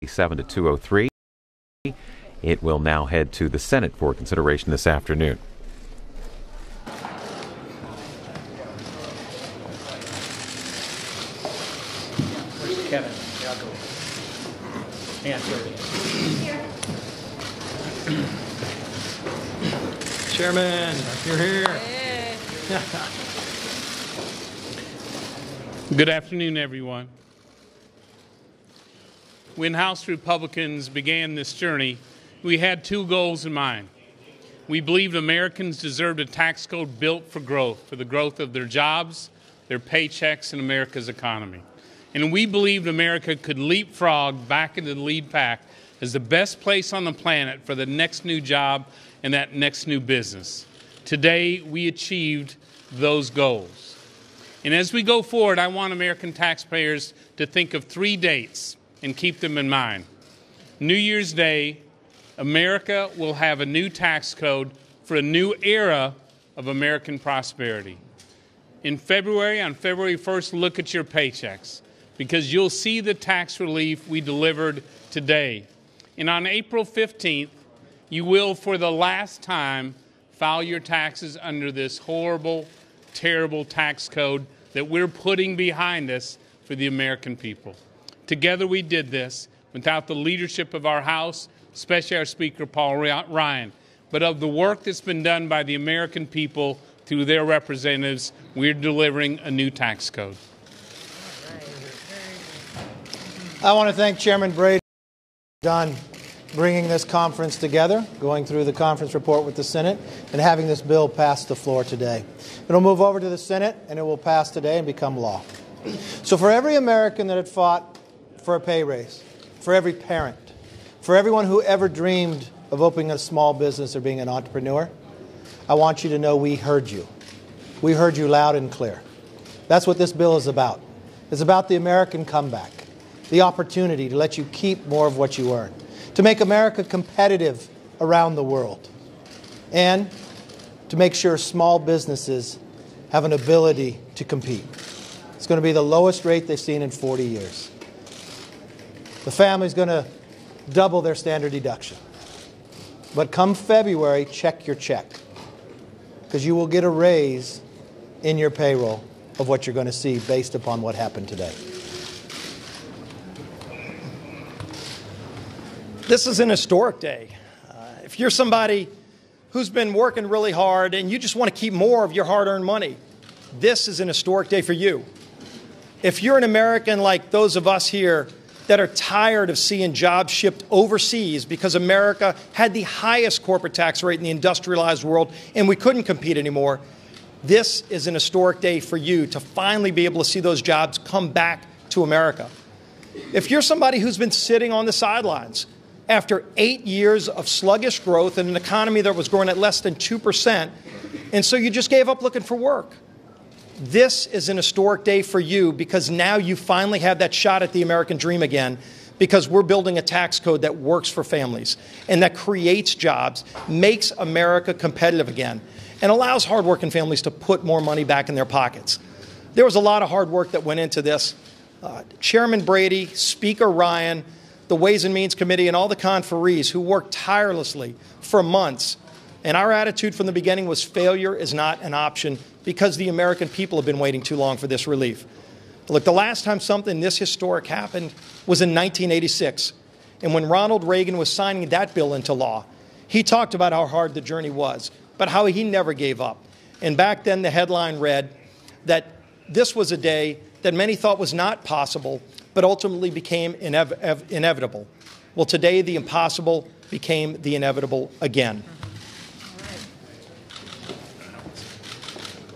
7 to 203. It will now head to the Senate for consideration this afternoon. Where's Kevin? Here, I'll go. Chairman, you're here. Hey. Good afternoon, everyone. When House Republicans began this journey, we had two goals in mind. We believed Americans deserved a tax code built for growth, for the growth of their jobs, their paychecks, and America's economy. And we believed America could leapfrog back into the lead pack as the best place on the planet for the next new job and that next new business. Today, we achieved those goals. And as we go forward, I want American taxpayers to think of 3 dates and keep them in mind. New Year's Day, America will have a new tax code for a new era of American prosperity. In February, on February 1st, look at your paychecks, because you'll see the tax relief we delivered today. And on April 15th, you will, for the last time, file your taxes under this horrible, terrible tax code that we're putting behind us for the American people. Together we did this without the leadership of our House, especially our Speaker, Paul Ryan, but of the work that's been done by the American people through their representatives. We're delivering a new tax code. I want to thank Chairman Brady for done bringing this conference together, going through the conference report with the Senate, and having this bill pass the floor today. It'll move over to the Senate, and it will pass today and become law. So for every American that had fought for a pay raise, for every parent, for everyone who ever dreamed of opening a small business or being an entrepreneur, I want you to know we heard you. We heard you loud and clear. That's what this bill is about. It's about the American comeback, the opportunity to let you keep more of what you earn, to make America competitive around the world, and to make sure small businesses have an ability to compete. It's going to be the lowest rate they've seen in 40 years. The family's going to double their standard deduction. But come February, check your check, because you will get a raise in your payroll of what you're going to see based upon what happened today. This is an historic day. If you're somebody who's been working really hard and you just want to keep more of your hard-earned money, this is an historic day for you. If you're an American like those of us here that are tired of seeing jobs shipped overseas because America had the highest corporate tax rate in the industrialized world and we couldn't compete anymore, this is an historic day for you to finally be able to see those jobs come back to America. If you're somebody who's been sitting on the sidelines after 8 years of sluggish growth in an economy that was growing at less than 2%, and so you just gave up looking for work, this is an historic day for you, because now you finally have that shot at the American dream again, because we're building a tax code that works for families and that creates jobs, makes America competitive again, and allows hardworking families to put more money back in their pockets. There was a lot of hard work that went into this. Chairman Brady, Speaker Ryan, the Ways and Means Committee, and all the conferees who worked tirelessly for months. And our attitude from the beginning was failure is not an option, because the American people have been waiting too long for this relief. Look, the last time something this historic happened was in 1986. And when Ronald Reagan was signing that bill into law, he talked about how hard the journey was, but how he never gave up. And back then the headline read that this was a day that many thought was not possible, but ultimately became inevitable. Well, today the impossible became the inevitable again.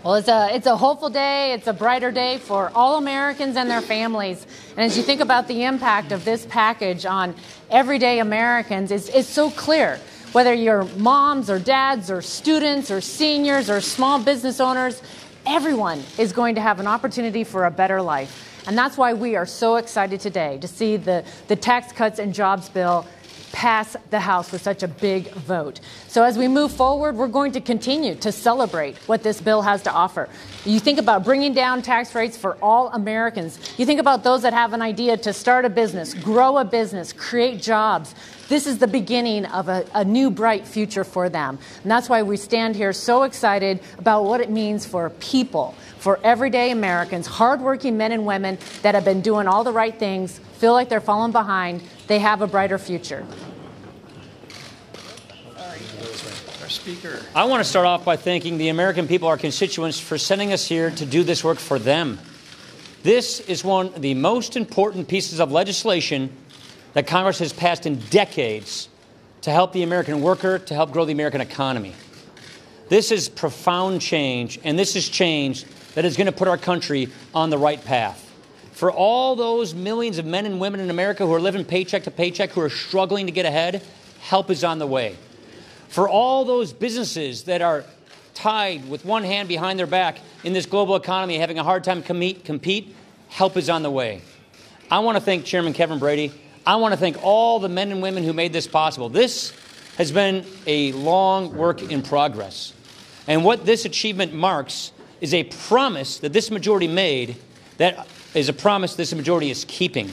Well, it's a hopeful day. It's a brighter day for all Americans and their families. And as you think about the impact of this package on everyday Americans, it's so clear. Whether you're moms or dads or students or seniors or small business owners, everyone is going to have an opportunity for a better life. And that's why we are so excited today to see the Tax Cuts and Jobs bill pass the House with such a big vote. So as we move forward, we're going to continue to celebrate what this bill has to offer. You think about bringing down tax rates for all Americans. You think about those that have an idea to start a business, grow a business, create jobs. This is the beginning of a new bright future for them. And that's why we stand here so excited about what it means for people, for everyday Americans, hardworking men and women that have been doing all the right things, feel like they're falling behind. They have a brighter future. Our speaker. I want to start off by thanking the American people, our constituents, for sending us here to do this work for them. This is one of the most important pieces of legislation that Congress has passed in decades to help the American worker, to help grow the American economy. This is profound change, and this is change that is going to put our country on the right path. For all those millions of men and women in America who are living paycheck to paycheck, who are struggling to get ahead, help is on the way. For all those businesses that are tied with one hand behind their back in this global economy, having a hard time compete, help is on the way. I want to thank Chairman Kevin Brady. I want to thank all the men and women who made this possible. This has been a long work in progress. And what this achievement marks is a promise that this majority made, that is a promise this majority is keeping.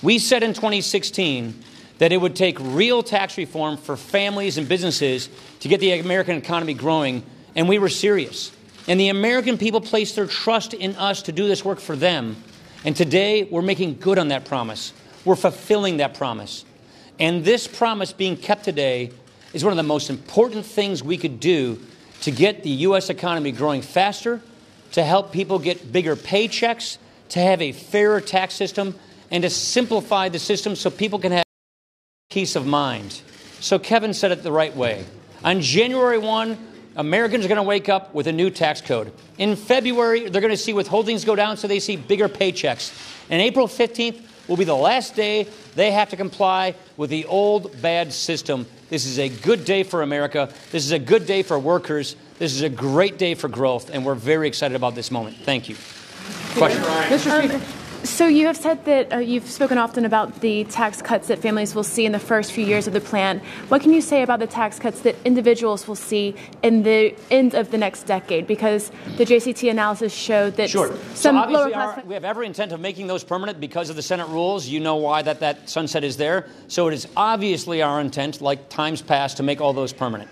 We said in 2016 that it would take real tax reform for families and businesses to get the American economy growing, and we were serious. And the American people placed their trust in us to do this work for them. And today, we're making good on that promise. We're fulfilling that promise. And this promise being kept today is one of the most important things we could do to get the U.S. economy growing faster, to help people get bigger paychecks, to have a fairer tax system, and to simplify the system so people can have peace of mind. So Kevin said it the right way. On January 1, Americans are going to wake up with a new tax code. In February, they're going to see withholdings go down so they see bigger paychecks. And April 15th will be the last day they have to comply with the old bad system. This is a good day for America. This is a good day for workers. This is a great day for growth, and we're very excited about this moment. Thank you. Question. Mr. Speaker. So you have said that you've spoken often about the tax cuts that families will see in the first few years of the plan. What can you say about the tax cuts that individuals will see in the end of the next decade? Because the JCT analysis showed that some lower class... We have every intent of making those permanent because of the Senate rules. You know why that sunset is there. So it is obviously our intent, like times past, to make all those permanent.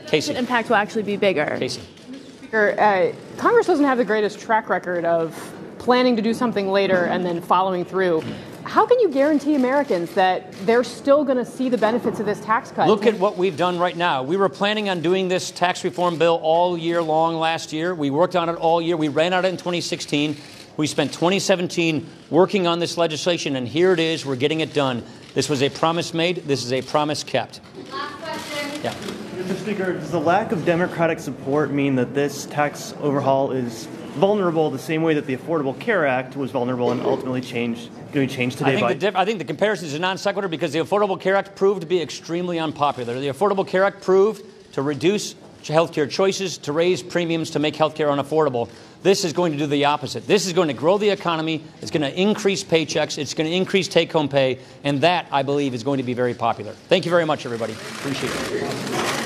So the impact will actually be bigger. Casey. Mr. Speaker, Congress doesn't have the greatest track record of planning to do something later and then following through. How can you guarantee Americans that they're still going to see the benefits of this tax cut? Look at what we've done right now. We were planning on doing this tax reform bill all year long last year. We worked on it all year. We ran out of it in 2016. We spent 2017 working on this legislation, and here it is. We're getting it done. This was a promise made. This is a promise kept. Last question. Yeah. Mr. Speaker, does the lack of Democratic support mean that this tax overhaul is vulnerable the same way that the Affordable Care Act was vulnerable and ultimately going to change today? I think the comparison is a non sequitur because the Affordable Care Act proved to be extremely unpopular. The Affordable Care Act proved to reduce health care choices, to raise premiums, to make health care unaffordable. This is going to do the opposite. This is going to grow the economy. It's going to increase paychecks. It's going to increase take-home pay. And that, I believe, is going to be very popular. Thank you very much, everybody. Appreciate it.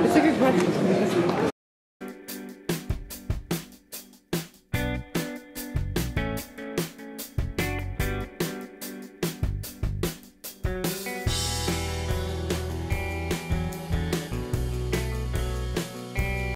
It's a good question.